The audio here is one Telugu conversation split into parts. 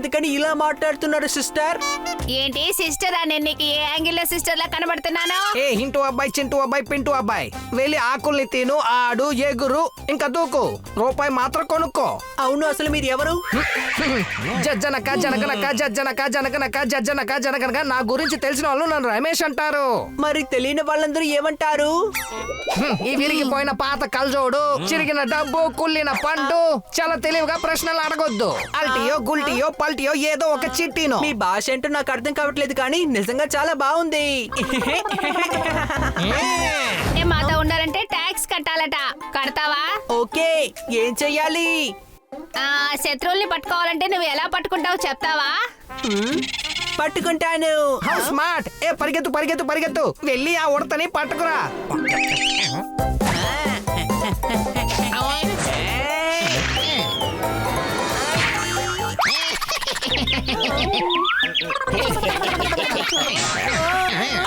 ఎందుకని ఇలా మాట్లాడుతున్నారు సిస్టర్? ఏంటి సిస్టర్ అని నీకు ఏ యాంగిల్ లో సిస్టర్ లా కనబడుతున్నాను? ఏ హింటూ అబ్బాయి, చింటూ అబ్బాయి, పింటూ అబ్బాయి, వెళ్ళి ఆకుల్ని తిను, ఆడు, ఎగురు, ఇంకా దూకు, రూపాయి మాత్రం కొనుక్కో. అవును, అసలు మీరు ఎవరు? జజ్జనక జనగనక జజ్జనక జనగనక జజ్జనక జనగనక. నా గురించి తెలిసిన వాళ్ళు నన్ను రమేష్ అంటారు. మరి తెలియని వాళ్ళందరూ ఏమంటారు? ఈ విరిగిపోయిన పాత కల్జోడు, చిరిగిన డబ్బు, కుళ్ళిన పండు. చాలా తెలివిగా ప్రశ్నలు అడగొద్దు. అల్టియో గుల్టియో పల్టియో ఏదో ఒక చిట్టినో. మీ భాష ఏంటో నాకు అర్థం కావట్లేదు కానీ నిజంగా చాలా బాగుంది. మాతో ఉండాలంటే ట్యాక్స్ కట్టాలట. కడతావా? ఓకే, ఏం చెయ్యాలి? శత్రువుల్ని పట్టుకోవాలంటే నువ్వు ఎలా పట్టుకుంటావు చెప్తావా? పట్టుకుంటాను. How smart. ఏ పరిగెత్తు పరిగెత్తు పరిగెత్తు, వెళ్ళి ఆ ఉడతని పట్టుకురా.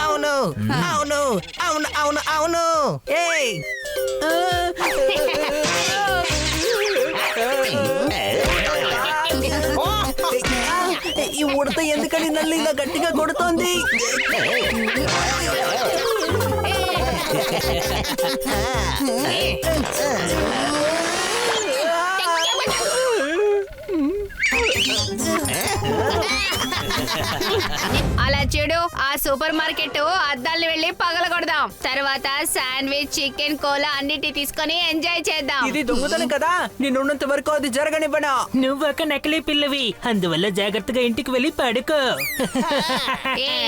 అవును అవును అవును అవును అవును. ఏయ్ ఈ ఉడత ఎందుకని నన్ను ఇలా గట్టిగా కొడుతోంది? అలా చూడు, ఆ సూపర్ మార్కెట్ అద్దాల్ని వెళ్ళి పగలగొడదాం. తర్వాత శాండ్విచ్, చికెన్, కోలా అన్నిటి తీసుకొని ఎంజాయ్ చేద్దాం. ఇది దొంగతనం కదా, నేనున్నంత వరకు అది జరగనివ్వనా. నువ్వు ఒక నకిలీ పిల్లవి, అందువల్ల జాగ్రత్తగా ఇంటికి వెళ్ళి పడుకో.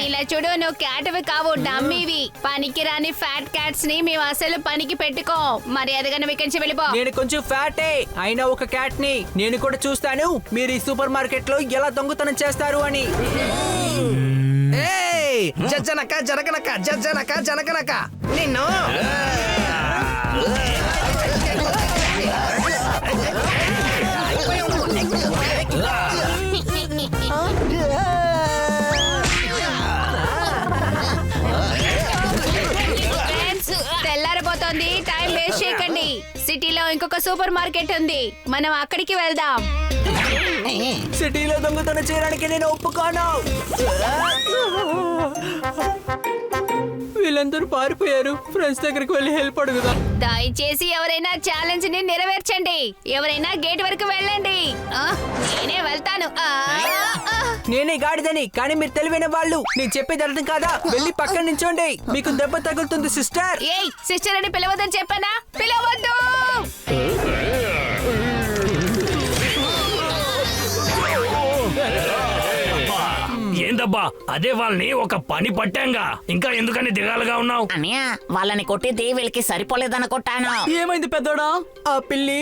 ఇలా చూడు, నువ్వు క్యాట్వి కావు, డమ్మీవి. పనికి రాని ఫ్యాట్ క్యాట్స్ ని మేము అసలు పనికి పెట్టుకో. మర్యాదగా నువ్వు ఇక్కడి నుంచి వెళ్ళిపో. నేను కొంచెం ఫ్యాటే అయినా ఒక క్యాట్ ని. నేను కూడా చూస్తాను మీరు ఈ సూపర్ మార్కెట్ లో ఎలా దొంగతనం చేస్తారు అని. ఏయ్ జజ్జనక జనగనక జజ్జనక జనగనక నిన్ను. తెల్లారిపోతోంది, టైం వేస్ట్ చేయకండి. సిటీలో ఇంకొక సూపర్ మార్కెట్ ఉంది, మనం అక్కడికి వెళ్దాం. సిటీలో దొంగతనం చేయడానికి నేను ఒప్పుకోను. వీళ్ళందరూ పారిపోయారు. ఫ్రెండ్స్ దగ్గరికి వెళ్ళి హెల్ప్ అడుగుదాం. దయచేసి ఎవరైనా ఛాలెంజ్ ని నెరవేర్చండి. ఎవరైనా గేట్ వరకు వెళ్ళండి. నేనే వెళ్తాను. నేనే గాడిదని, కానీ మీరు తెలివైన వాళ్ళు. నేను చెప్పేది అర్థం కాదా? వెళ్ళి పక్కన నించోండి, మీకు దెబ్బ తగులుతుంది సిస్టర్. ఏయ్ సిస్టర్ అని పిలవద్దని చెప్పానా? పిలవద్దు. ఏందబ్బా, అదే వాళ్ళని ఒక పని పట్టాంగా, ఇంకా ఎందుకని దిగాలుగా ఉన్నావు? అన్నయ్య, వాళ్ళని కొట్టింది వీళ్ళకి సరిపోలేదనుకుంటాను. ఏమైంది పెద్దోడా? ఆ పిల్లి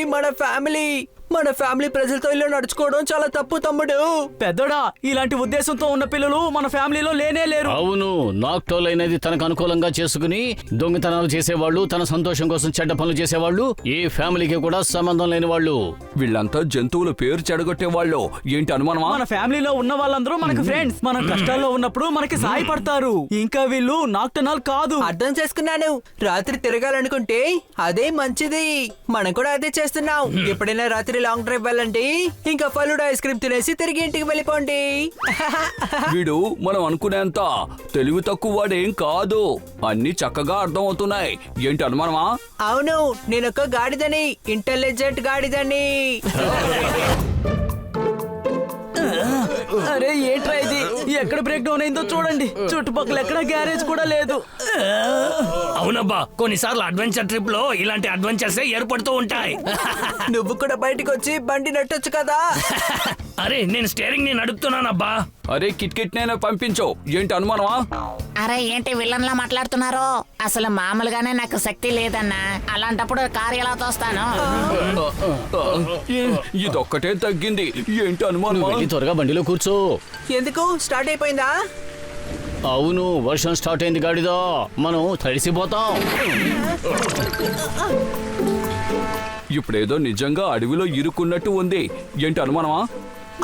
మన ఫ్యామిలీ ప్రజలతో ఇలా నడుచుకోవడం చాలా తప్పు తమ్ముడు. పెద్దోడా, ఇలాంటి ఉద్దేశంతో ఉన్న పిల్లలు మన ఫ్యామిలీలో లేనే లేరు. అవును, నాక్టోల్ అనేది తనకు అనుకూలంగా చేసుకుని దొంగతనాలు చేసేవాళ్ళు, తన సంతోషం కోసం చెడ్డ పనులు చేసేవాళ్ళు, ఏ ఫ్యామిలీకి కూడా సంబంధం లేని వాళ్ళు. వీళ్ళంతా జంతువుల పేరు చెడగొట్టే వాళ్ళు. ఏంటి అనుమానమా? మన ఫ్యామిలీలో ఉన్న వాళ్ళందరూ మనకు ఫ్రెండ్స్. మనం కష్టాల్లో ఉన్నప్పుడు మనకి సాయపడతారు. ఇంకా వీళ్ళు నాక్టనాల్ కాదు. అర్థం చేసుకున్నాను. రాత్రి తిరగాలనుకుంటే అదే మంచిది. మనం కూడా అదే చేస్తున్నాం. ఎప్పుడైనా రాత్రి లాంగ్ డ్రైవ్ వెళ్ళండి, ఇంకా ఫలూడా ఐస్ క్రీమ్ తినేసి తిరిగి ఇంటికి వెళ్ళిపోండి. వీడు మనం అనుకునేంత తెలివి తక్కువ వాడేం కాదు. అన్ని చక్కగా అర్థం అవుతున్నాయి. ఏంటి అనుమానమా? అవును, నేనొక గాడిదని, ఇంటెలిజెంట్ గాడిదని. అరే ఏంట్రా ఇది? ఎక్కడ బ్రేక్ డౌన్ అయిందో చూడండి. చుట్టుపక్కల ఎక్కడ గ్యారేజ్ కూడా లేదు. అవునబ్బా, కొన్నిసార్లు అడ్వెంచర్ ట్రిప్ లో ఇలాంటి అడ్వెంచర్స్ ఏర్పడుతూ ఉంటాయి. నువ్వు కూడా బయటకు వచ్చి బండి నట్టొచ్చు కదా. అరే నేను స్టీరింగ్ ని నడుపుతున్నానబ్బా. అరే కిట్ నేనే పంపించో. ఏంటి అనుమానమా? అరే ఏంటి విలన్లా మాట్లాడుతున్నారు? అసలు మామూలుగానే నాకు శక్తి లేదన్నా, అలాంటప్పుడు కారు ఎలా తోస్తాను? ఇదొక్కటే తగ్గింది. ఏంటి అనుమానం? వెళ్ళి త్వరగా బండిలో కూర్చో. ఎందుకు స్టార్ట్ అయిపోయిందా? అవును, వర్షం స్టార్ట్ అయింది గాడిదా, మనం తడిసిపోతాం. ఇప్పుడేదో నిజంగా అడవిలో ఇరుక్కున్నట్టు ఉంది. ఏంటి అనుమానమా?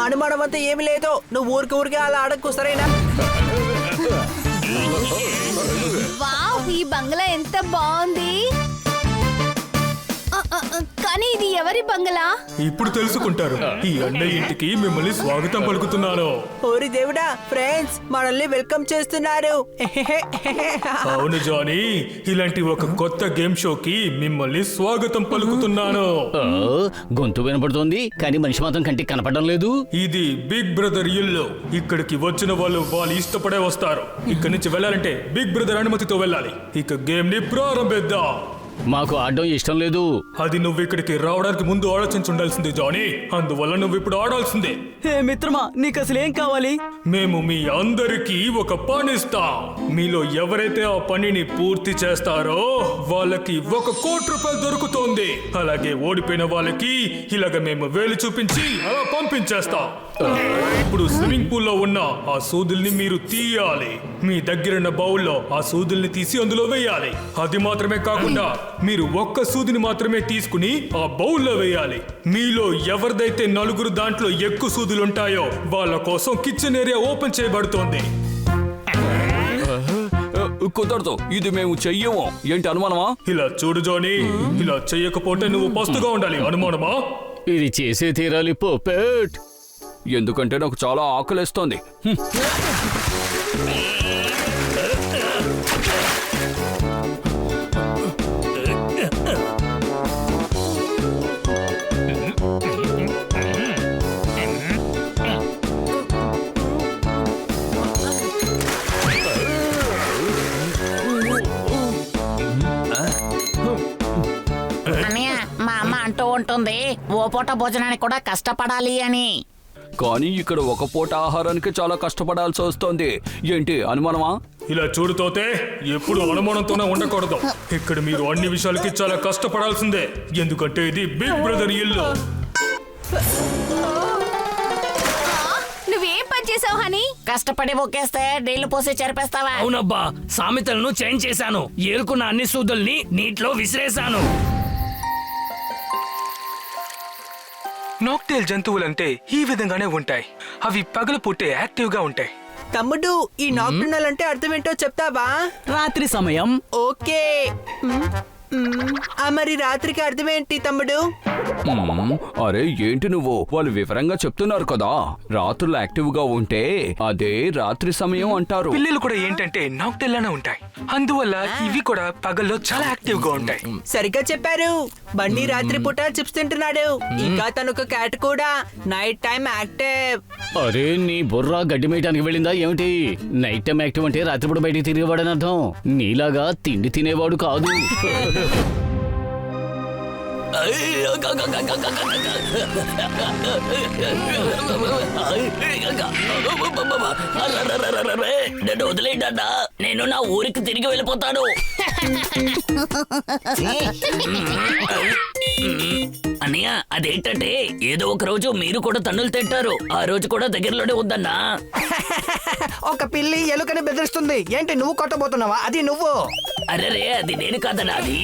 అనుమానం అంతా ఏమి లేదు. నువ్వు ఊరికే అలా అడగకు, సరేనా? వావ్, ఈ బంగ్లా ఎంత బాగుంది. కానీ ఇది ఎవరి బంగళా? ఇప్పుడు తెలుసుకుంటారు. ఈ అన్నయ్య ఇంటికి మిమ్మల్ని స్వాగతం పలుకుతున్నాను. ఓరి దేవుడా, ఫ్రెండ్స్ మనల్ని వెల్కమ్ చేస్తున్నారు. అవును జానీ, ఇలాంటి ఒక కొత్త గేమ్ షోకి మిమ్మల్ని స్వాగతం పలుకుతున్నాను. ఆ, గొంతు వినపడుతోంది కానీ మనిషి మాత్రం కంటికి కనపడడం లేదు. ఇది బిగ్ బ్రదర్ ఇల్లు. ఇక్కడికి వచ్చిన వాళ్ళు ఇష్టపడే వస్తారు. ఇక్కడి నుంచి వెళ్ళాలంటే బిగ్ బ్రదర్ అనుమతితో వెళ్ళాలి. ఇక గేమ్ ని ప్రారంభిద్దాం. మాకు ఆడడం ఇష్టం లేదు. అది నువ్వు ఇక్కడికి రావడానికి ముందు ఆలోచించి ఉండాల్సింది జానీ. అందువల్ల నువ్వు ఇప్పుడు ఆడాల్సిందే. హే మిత్రమా, నీకు అసలు ఏం కావాలి? మేము మీ అందరికీ ఒక పని ఇస్తాం. మీలో ఎవరైతే ఆ పనిని పూర్తి చేస్తారో వాళ్ళకి 1 కోటి రూపాయలు దొరుకుతుంది. అలాగే ఓడిపోయిన వాళ్ళకి ఇలాగ మేము వేలు చూపించి అలా పంపించేస్తాం. ఇప్పుడు స్విమ్మింగ్ పూల్ లో ఉన్న ఆ సూదుల్ని మీరు తీయాలి. మీ దగ్గరున్న బౌల్లో ఆ సూదుల్ని తీసి అందులో వేయాలి. అది మాత్రమే కాకుండా మీరు 1 సూదిని మాత్రమే తీసుకుని ఆ బౌల్లో వేయాలి. మీలో ఎవరిదైతే 4 దాంట్లో ఎక్కువ సూదులుంటాయో వాళ్ళ కోసం కిచెన్ ఏరియా ఓపెన్ చేయబడుతోంది. కుదరదు, ఇది మేము చెయ్యము. ఏంటి అనుమానమా? ఇలా చూడు జోనీ, ఇలా చెయ్యకపోతే నువ్వు పస్తుగా ఉండాలి. అనుమానమా? ఇది చేసే తీరాలి పోపెట్. ఎందుకంటే నాకు చాలా ఆకలేస్తోంది. అన్నయ్య, మా అమ్మ అంటూ ఉంటుంది ఓ పూట భోజనానికి కూడా కష్టపడాలి అని. కానీ ఇక్కడ 1 పూట ఆహారానికి చాలా కష్టపడాల్సి వస్తోంది. ఏంటి అనుమానమా? ఇలా చూడుతోతే ఎప్పుడు అనుమానంతోనే ఉండకూడదు. ఇక్కడ మీరు అన్ని విషయాలకి చాలా కష్టపడాల్సిందే. ఎందుకంటే ఇది బిగ్ బ్రదర్ ఇల్లు. నువ్వేం పని చేసావు హనీ? కష్టపడి మొక్కేస్తే నీళ్లు పోసి చెరిపేస్తావా? అవునబ్బా, సామెతలను చేంజ్ చేశాను. ఏరుకున్న అన్ని సూదుల్ని నీటిలో విసిరేశాను. నాక్టైల్ జంతువులంటే ఈ విధంగానే ఉంటాయి. అవి పగలు పుట్టే యాక్టివ్ గా ఉంటాయి. తమ్ముడు, ఈ నాక్టర్నల్ అంటే అర్థం ఏంటో చెప్తావా? రాత్రి సమయం. ఓకే. మరి రాత్రికి అర్థం ఏంటి తమ్ముడు? అరే ఏంటి నువ్వు? వాళ్ళు వివరంగా చెప్తున్నారు కదా. రాత్రులు యాక్టివ్ గా ఉంటే అదే రాత్రి సమయం అంటారు. పిల్లలు కూడా ఏంటంటే నాక్టైల్ లానే ఉంటాయి. అందువల్ల ఇవి కూడా పగల్లో చాలా యాక్టివ్ గా ఉంటాయి. సరిగ్గా చెప్పారు. బండి రాత్రి పూట చిప్స్ తింటున్నాడు. ఇంకా తనొక క్యాట్ కూడా నైట్ టైం యాక్టివ్. అరే నీ బుర్ర గడ్డి మేయటానికి వెళ్ళిందా ఏమిటి? నైట్ టైం యాక్టివ్ అంటే రాత్రిపూట బయటికి తిరిగేవాడని అర్థం. నీలాగా తిండి తినేవాడు కాదు. నన్ను వదిలేయడన్నా, నేను నా ఊరికి తిరిగి వెళ్ళిపోతాను. అన్నయ్య, అదేంటంటే ఏదో ఒక రోజు మీరు కూడా తన్నులు తింటారు. ఆ రోజు కూడా దగ్గరలోనే ఉందన్నా. ఒక పిల్లి ఎలుకని బెదిరిస్తుంది. ఏంటి నువ్వు కొట్టబోతున్నావా? అది నువ్వు. అరే అది నేను కాదన్నా, అది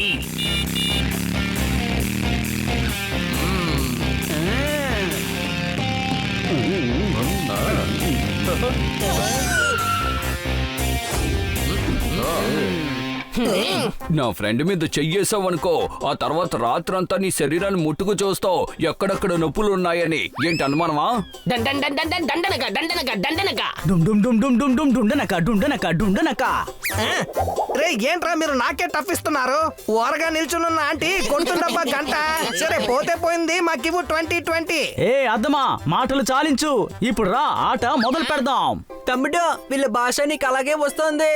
నా ఫ్రెండ్ మీద చెయ్యేసావనుకో, ఆ తర్వాత రాత్రంతా నీ శరీరాన్ని ముట్టుకు చూస్తావు ఎక్కడెక్కడ నొప్పులు ఉన్నాయని. ఏంటి అనుమానమా? రే ఏంట్రా మీరు నాకే టఫ్ ఇస్తున్నారు? ఓరగా నిల్చున్న ఆంటీ కొడుతుండబ్బా గంట. సరే పోతే పోయింది, మాకివ్వు 2020. ఏ అద్దమా, మాటలు చాలించు. ఇప్పుడు రా, ఆట మొదలు పెడదాం. తమ్ముడు, వీళ్ళ భాష నీకు అలాగే వస్తుంది.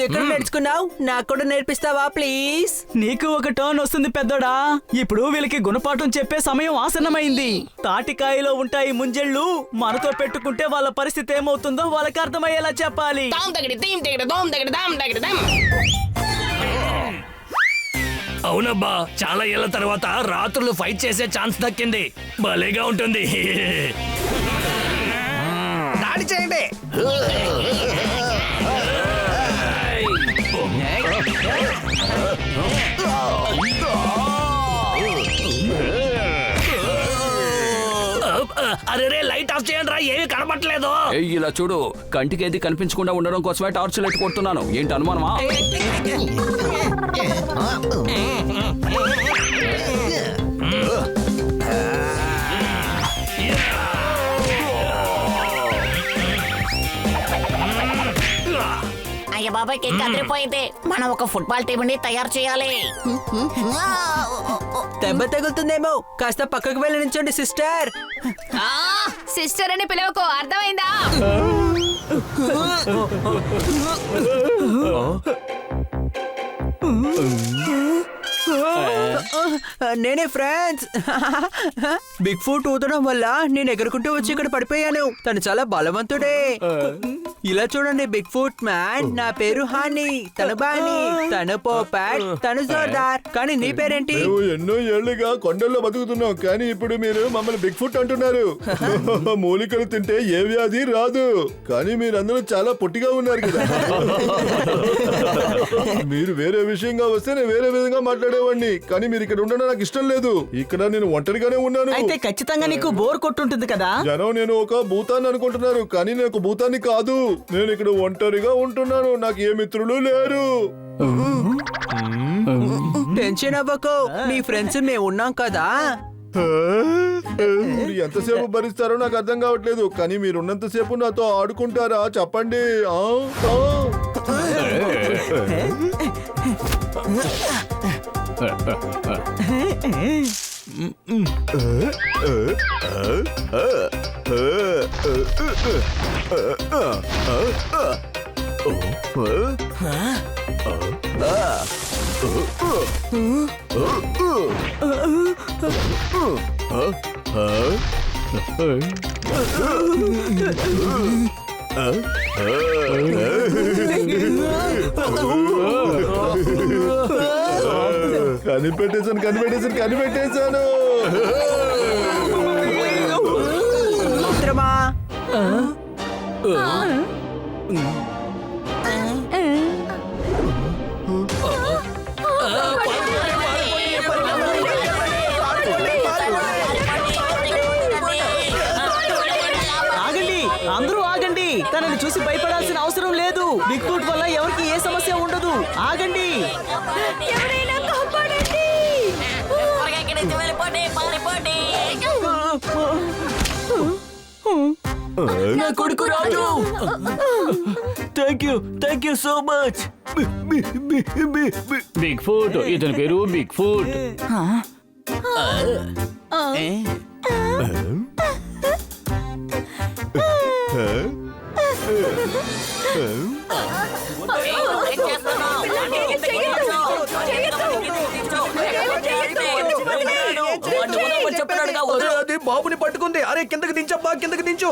ఎక్కడ నేర్చుకున్నావు? నాకు కూడా నేర్పిస్తావా ప్లీజ్? నీకు ఒక టర్న్ వస్తుంది పెద్దోడా. ఇప్పుడు వీళ్ళకి గుణపాఠం చెప్పే సమయం ఆసన్నమైంది. తాటికాయలో ఉంటాయి ముంజళ్ళు. మనతో పెట్టుకుంటే వాళ్ళ పరిస్థితి ఏమవుతుందో వాళ్ళకి అర్థమయ్యేలా చెప్పాలి. అవునబ్బా, చాలా ఏళ్ల తర్వాత రాత్రులు ఫైట్ చేసే ఛాన్స్ దక్కింది. భలేగా ఉంటుంది. దాడి చేయండి. అరే లైట్ ఆఫ్ చేయండి రా, ఏమీ కనపట్లేదు. ఇలా చూడు, కంటికి ఏది కనిపించకుండా ఉండడం కోసమే టార్చ్ లైట్ కొడుతున్నాను. ఏంటి అనుమానమా? బాబాయ్ కేక్ అదిరిపోయింది. మనం ఒక ఫుట్బాల్ టీంని తయారు చేయాలి. దెబ్బ తగులుతుందేమో, కాస్త పక్కకు వెళ్ళి నించోండి సిస్టర్. సిస్టర్ అని పిలవకు, అర్థమైందా? నేనే ఫ్రాన్స్. బిగ్ ఫుట్ ఊదడం వల్ల నేను ఎగురుకుంటూ వచ్చి ఇక్కడ పడిపోయాను. తను చాలా బలవంతుడే. ఇలా చూడండి బిగ్ ఫుట్ మ్యాన్, నా పేరు హాని, తను బాని, తను పోపాట్, తను జోర్దార్. కానీ నీ పేరేంటి? మేము ఎన్నో ఏళ్లుగా కొండల్లో బతుకుతున్నాం, కానీ ఇప్పుడు మీరు మమ్మల్ని బిగ్ ఫుట్ అంటున్నారు. మూలికలు తింటే ఏ వ్యాధి రాదు, కానీ మీరందరూ చాలా పొట్టిగా ఉన్నారు కదా. మీరు వేరే విషయంగా వస్తే నేను వేరే విధంగా మాట్లాడేవాడిని, కానీ మీరు ఇక్కడ ఉండడం నాకు ఇష్టం లేదు. ఇక్కడ నేను ఒంటరిగానే ఉన్నాను. అయితే ఖచ్చితంగా నీకు బోర్ కొట్టుంటుంది కదా. జనం నేను ఒక భూతాన్ని అనుకుంటున్నారు, కానీ నేను ఒక భూతాన్ని కాదు. నేను ఇక్కడ ఒంటరిగా ఉంటున్నాను, నాకు ఏ మిత్రులు లేరు. టెన్షన్ అవ్వకు, నీ ఫ్రెండ్స్ మేము ఉన్నాం కదా. మీరు ఎంతసేపు భరిస్తారో నాకు అర్థం కావట్లేదు, కానీ మీరు ఉన్నంతసేపు నాతో ఆడుకుంటారా చెప్పండి. కనిపెట్టేశాను. మిత్రమా, ఆగండి, అందరూ ఆగండి. తనని చూసి భయపడాల్సిన అవసరం లేదు. బిగ్ ఫుట్ వల్ల ఎవరికి ఏ సమస్య ఉండదు. ఆగండి. నా కొడుకు Raju. Thank you so much. Bigfoot, ఇతని పేరు బిగ్ ఫుట్. అది బాబుని పట్టుకుంది. అరే కిందకి దించబ్బా, కిందకి దించు.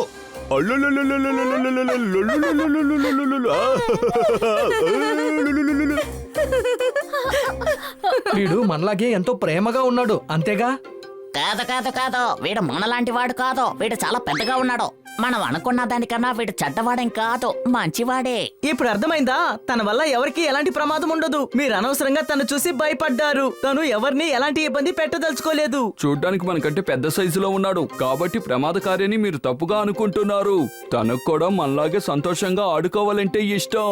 వీడు మనలాగే ఎంతో ప్రేమగా ఉన్నాడు, అంతేగా? కాదు, వీడు మనలాంటి వాడు కాదు. వీడు చాలా పెద్దగా ఉన్నాడు. మనం అనుకున్న దానికన్నా వీడు చెడ్డవాడేం కాదు, మంచివాడే. ఇప్పుడు అర్థమైందా? తన వల్ల ఎవరికి ఎలాంటి ప్రమాదం ఉండదు. మీరు అనవసరంగా తను చూసి భయపడ్డారు. తను ఎవరిని ఎలాంటి ఇబ్బంది పెట్టదలుచుకోలేదు. చూడ్డానికి మనకంటే పెద్ద సైజులో ఉన్నాడు, కాబట్టి ప్రమాదకారిని మీరు తప్పుగా అనుకుంటున్నారు. తనకు కూడా మనలాగే సంతోషంగా ఆడుకోవాలంటే ఇష్టం.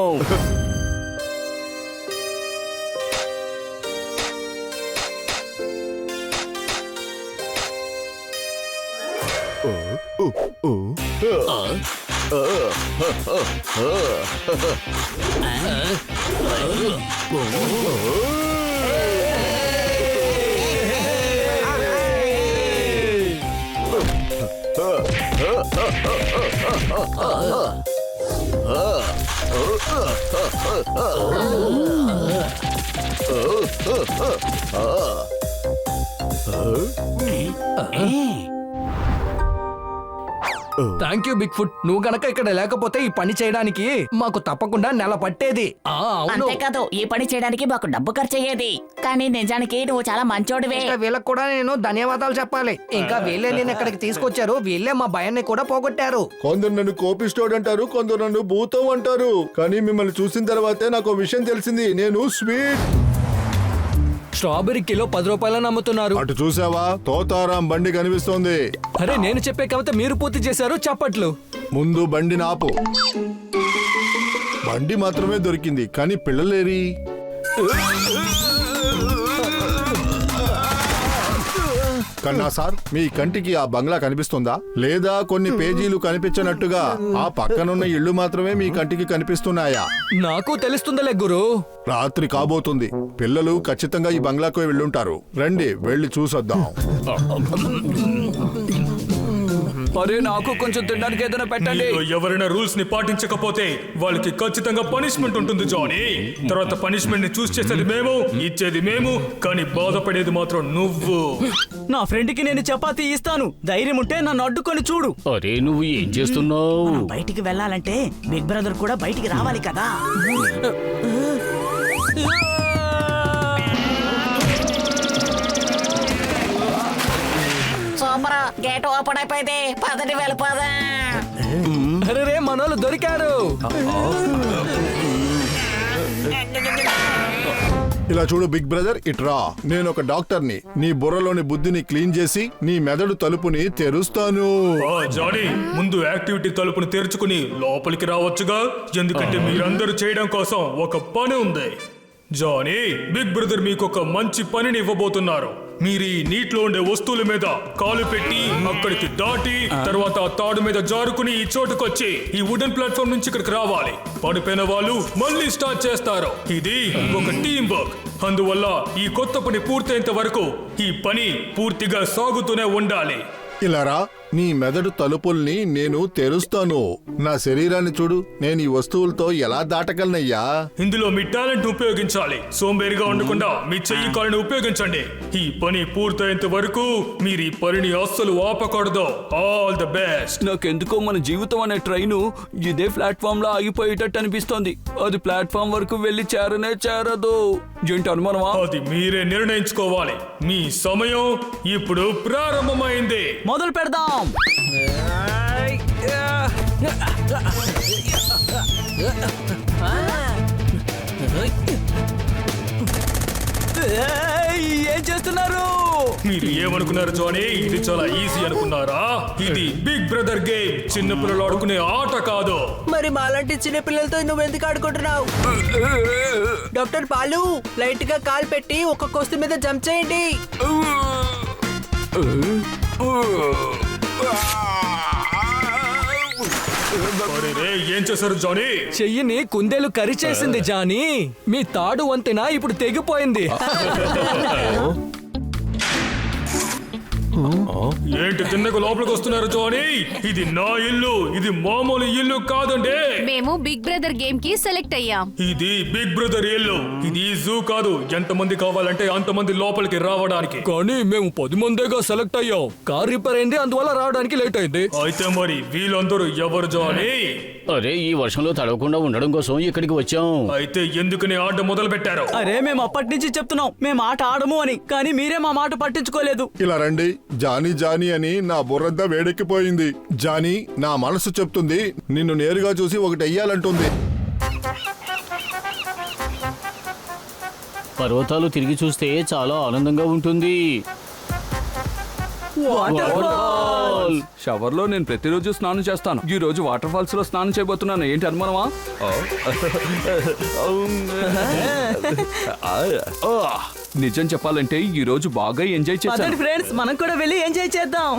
Thank you big foot. నువ్వు గనక ఇక్కడ లేకపోతే ఈ పని చేయడానికి మాకు తప్పకుండా నెల పట్టేది. అంతేకాదు, ఈ పని చేయడానికి మాకు డబ్బు ఖర్చు అయ్యేది. కానీ నిజానికి నువ్వు చాలా మంచోడివే. వీళ్ళకి కూడా నేను ధన్యవాదాలు చెప్పాలి. ఇంకా వీళ్ళే నేను ఇక్కడికి తీసుకొచ్చారు. వీళ్ళే మా భయాన్ని కూడా పోగొట్టారు. కొందరు నన్ను కోపిస్టోడ్ అంటారు, కొందరు నన్ను భూతం అంటారు, కానీ మిమ్మల్ని చూసిన తర్వాతే నాకు ఒక విషయం తెలిసింది. నేను స్వీట్. స్ట్రాబెరీ కిలో 10 రూపాయలని అమ్ముతున్నారు. అటు చూసావా, తోతారాం బండి కనిపిస్తోంది. అరే నేను చెప్పే కవిత మీరు పూర్తి చేశారు, చప్పట్లు. ముందు బండి నాపు. బండి మాత్రమే దొరికింది, కానీ పిల్లలేరి. కన్నా సార్, మీ కంటికి ఆ బంగ్లా కనిపిస్తుందా? లేదా కొన్ని పేజీలు కనిపించనట్టుగా ఆ పక్కనున్న ఇళ్ళు మాత్రమే మీ కంటికి కనిపిస్తున్నాయా? నాకు తెలుస్తుందిలే గురు. రాత్రి కాబోతుంది. పిల్లలు ఖచ్చితంగా ఈ బంగ్లాకు వెళ్ళుంటారు. రండి, వెళ్ళి చూసొద్దాం. అరే నాకు కొంచెం తినడానికి ఏదైనా పెట్టండి. మీలో ఎవరైనా రూల్స్ ని పాటించకపోతే వాళ్ళకి ఖచ్చితంగా పనిష్మెంట్ ఉంటుంది జానీ. తర్వాత పనిష్మెంట్ ని చూస్ చేసేది మేము, ఇచ్చేది మేము, కానీ బాధపడేది మాత్రం నువ్వు. నా ఫ్రెండ్ కి నేను చపాతీ ఇస్తాను. ధైర్యం ఉంటే నన్ను అడ్డుకొని చూడు. అరే నువ్వు ఏం చేస్తున్నావు? బయటికి వెళ్ళాలంటే బిగ్ బ్రదర్ కూడా బయటికి రావాలి కదా. సూపర్, గేట్ ఓపెన్ అయిపోయింది. పదండి వెళ్ళిపోదా. అరే మనోళ్ళు దొరికారు. ఇలా చూడు బిగ్ బ్రదర్, ఇట్రా. నేను ఒక డాక్టర్ని. నీ బుర్రలోని బుద్ధిని క్లీన్ చేసి నీ మెదడు తలుపుని తెరుస్తాను. జానీ, ముందు యాక్టివిటీ తలుపుని తెరుచుకుని లోపలికి రావచ్చుగా, ఎందుకంటే మీరందరూ చేయడం కోసం ఒక పని ఉంది. జానీ, బిగ్ బ్రదర్ మీకు ఒక మంచి పనిని ఇవ్వబోతున్నారు. మీరు ఈ నీటిలో ఉండే వస్తువుల మీద కాలు పెట్టి అక్కడికి దాటి తర్వాత ఆ తాడు మీద జారుకుని ఈ చోటుకొచ్చి ఈ వుడెన్ ప్లాట్ఫామ్ నుంచి ఇక్కడికి రావాలి. పడిపోయిన వాళ్ళు మళ్ళీ స్టార్ట్ చేస్తారు. ఇది ఒక టీం వర్క్. అందువల్ల ఈ కొత్త పని పూర్తయ్యేంత వరకు ఈ పని పూర్తిగా సాగుతూనే ఉండాలి. ఇలా రా, నీ మెదడు తలుపుల్ని నేను తెరుస్తాను. నా శరీరాన్ని చూడు, నేను ఈ వస్తువులతో ఎలా దాటగలనయ్యా? ఇందులో మీ టాలెంట్ ఉపయోగించాలి. సోంబేరిగా ఉండకుండా మీ చెయ్యి కాళ్ళని ఉపయోగించండి. ఈ పని పూర్తయ్యేంత వరకు మీరు ఈ పనిని అస్సలు ఆపకూడదు. All the best. నాకెందుకో మన జీవితం అనే ట్రైను ఇదే ప్లాట్ఫామ్ లో ఆగిపోయేటట్టు అనిపిస్తోంది. అది ప్లాట్ఫామ్ వరకు వెళ్ళి చేరనే చేరదు. ఏంటి అనుమానమా? అది మీరే నిర్ణయించుకోవాలి. మీ సమయం ఇప్పుడు ప్రారంభమైంది. మొదలు పెడదాం. ఏం చేస్తున్నారు? మీరు ఏమనుకున్నారు జానీ? ఇది చాలా ఈజీ అనుకున్నారా? ఇది బిగ్ బ్రదర్ గేమ్. చిన్న పిల్లలు ఆడుకునే ఆట కాదు. మరి మాలాంటి చిన్న పిల్లలతో నువ్వు ఎందుకు ఆడుకుంటున్నావు? డాక్టర్ పాలు, లైట్ గా కాల్ పెట్టి ఒక కోస్తు మీద జంప్ చేయండి. ఏం చేశారు జానీ? చెయ్యిని కుందేలు కరిచేసింది జానీ. మీ తాడు వంతెన ఇప్పుడు తెగిపోయింది. ఏంటి తిన్నకు లోపలికి వస్తున్నారు జానీ? ఇది నా ఇల్లు, ఇది మామూలు ఇల్లు కాదండి. మేము బిగ్ బ్రదర్ గేమ్ కి సెలెక్ట్ అయ్యాం. ఇది బిగ్ బ్రదర్ ఇల్లు, ఇది జూ కాదు. ఎంతమంది కావాలంటే అంతమంది లోపలికి రావడానికి. కానీ మేము 10 మందిగా సెలెక్ట్ అయ్యాం. కార్ రిపేర్ అయింది, అందువల్ల రావడానికి లేట్ అయింది. అయితే మరి వీళ్ళందరూ ఎవరు జానీ? అరే ఈ వర్షంలో తడవకుండా ఉండడం కోసం ఇక్కడికి వచ్చాం. అయితే ఎందుకని ఆట మొదలు పెట్టారు? అరే మేము అప్పటి నుంచి చెప్తున్నాం మేము ఆట ఆడము అని, కానీ మీరే మా మాట పట్టించుకోలేదు. ఇలా రండి. జానీ జానీ అని నా బుర్రంతా వేడెక్కిపోయింది. జానీ, నా మనసు చెప్తుంది నిన్ను నేరుగా చూసి ఒకటి వెయ్యాలంటుంది. పర్వతాలు తిరిగి చూస్తే చాలా ఆనందంగా ఉంటుంది. షవర్ లో నేను ప్రతిరోజు స్నానం చేస్తాను. ఈ రోజు వాటర్ ఫాల్స్ లో స్నానం చేయబోతున్నాను. ఏంటి అనుమానమా? నిజం చెప్పాలంటే ఈ రోజు బాగా ఎంజాయ్ చేశాను. ఫ్రెండ్స్, మనం కూడా వెళ్ళి ఎంజాయ్ చేద్దాం.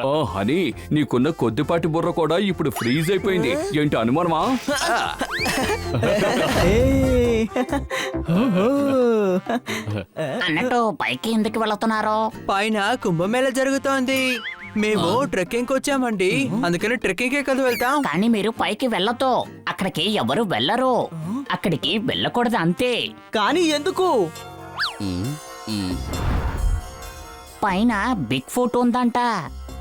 ఓ హనీ, నీకున్న కొద్దిపాటి బుర్ర కూడా ఇప్పుడు ఫ్రీజ్ అయిపోయింది. ఏంటి అనుమానమా? అన్నట్టు పైకి ఎందుకు వెళుతున్నారు? పైన కుంభమేళ జరుగుతోంది. మేము ట్రెక్కింగ్ వచ్చామండి, అందుకని ట్రెక్కింగ్ కదా వెళ్తాం. కానీ మీరు పైకి వెళ్ళొద్దు. అక్కడికి ఎవరు వెళ్ళరు. అక్కడికి వెళ్ళకూడదు అంతే. కానీ ఎందుకు? పైన బిగ్ ఫుట్ ఉందంట.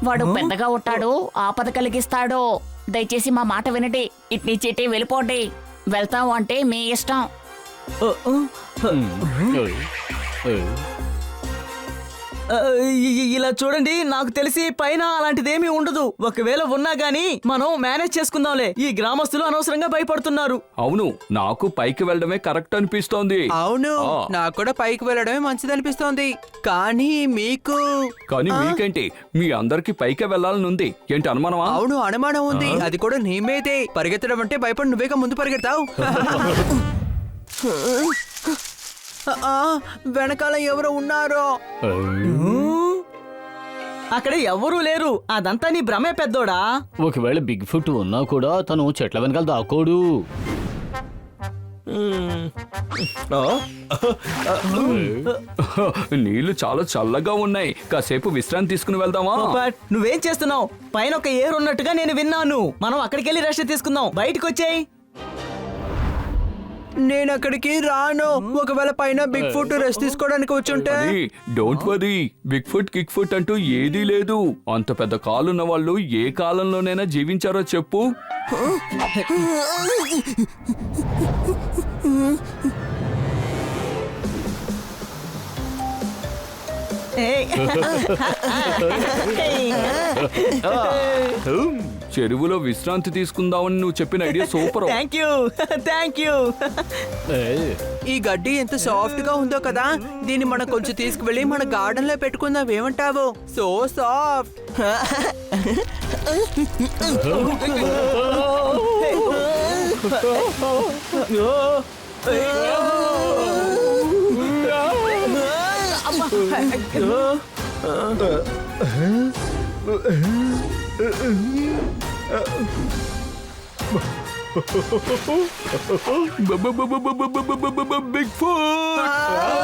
వాడు పెద్దగా ఉంటాడు, ఆపద కలిగిస్తాడు. దయచేసి మా మాట వినండి. ఇట్ని చెట్టి వెళ్ళిపోండి. వెళ్తావు అంటే మీ ఇష్టం. ఇలా చూడండి, నాకు తెలిసి పైన అలాంటిదేమీ ఉండదు. ఒకవేళ ఉన్నా గానీ మనం మేనేజ్ చేసుకుందాంలే. ఈ గ్రామస్తులు అనవసరంగా భయపడుతున్నారు. అవును, నాకు పైకి వెళ్ళడమే కరెక్ట్ అనిపిస్తోంది. అవును, ఆ. నాకు కూడా పైకి వెళ్ళడమే మంచిది అనిపిస్తోంది. కానీ మీకేంటి? మీ అందరికి పైకే వెళ్ళాలని ఉంది ఏంటి? అనుమానమా? అవును, అనుమానం ఉంది. అది కూడా నీ మీదే. పరిగెత్తడం అంటే భయపడి నువ్వేగా ముందు పరిగెడతావు. వెనకాల ఎవరు ఉన్నారో? అక్కడ ఎవరూ లేరు. అదంతా నీ భ్రమే పెద్దోడా. ఒకవేళ బిగ్ ఫుట్ ఉన్నా కూడా తను చెట్ల వెనకాల దాక్కోడు. నీళ్లు చాలా చల్లగా ఉన్నాయి. కాసేపు విశ్రాంతి తీసుకుని వెళ్దామా? పోపట్, నువ్వేం చేస్తున్నావు? పైన ఒక ఏరు ఉన్నట్టుగా నేను విన్నాను. మనం అక్కడికి వెళ్ళి రెస్ట్ తీసుకుందాం. బయటకు వచ్చేయ్. నేను అక్కడికి రాను. ఒకవేళ పైన బిగ్ ఫుట్ రెస్ట్ తీసుకోవడానికి వచ్చుంటే. Don't worry, big foot kick foot అంటూ ఏదీ లేదు. అంత పెద్ద కాలున్న వాళ్ళు ఏ కాలంలోనైనా జీవించారో చెప్పు. చెరువులో విశ్రాంతి తీసుకుందామని నువ్వు చెప్పిన idea super. Thank you, thank you. ఈ గడ్డి ఎంత సాఫ్ట్ గా ఉందో కదా. దీన్ని మనం కొంచెం తీసుకువెళ్ళి మన గార్డెన్ లో పెట్టుకుందాం. ఏమంటావు? So soft. Big foot.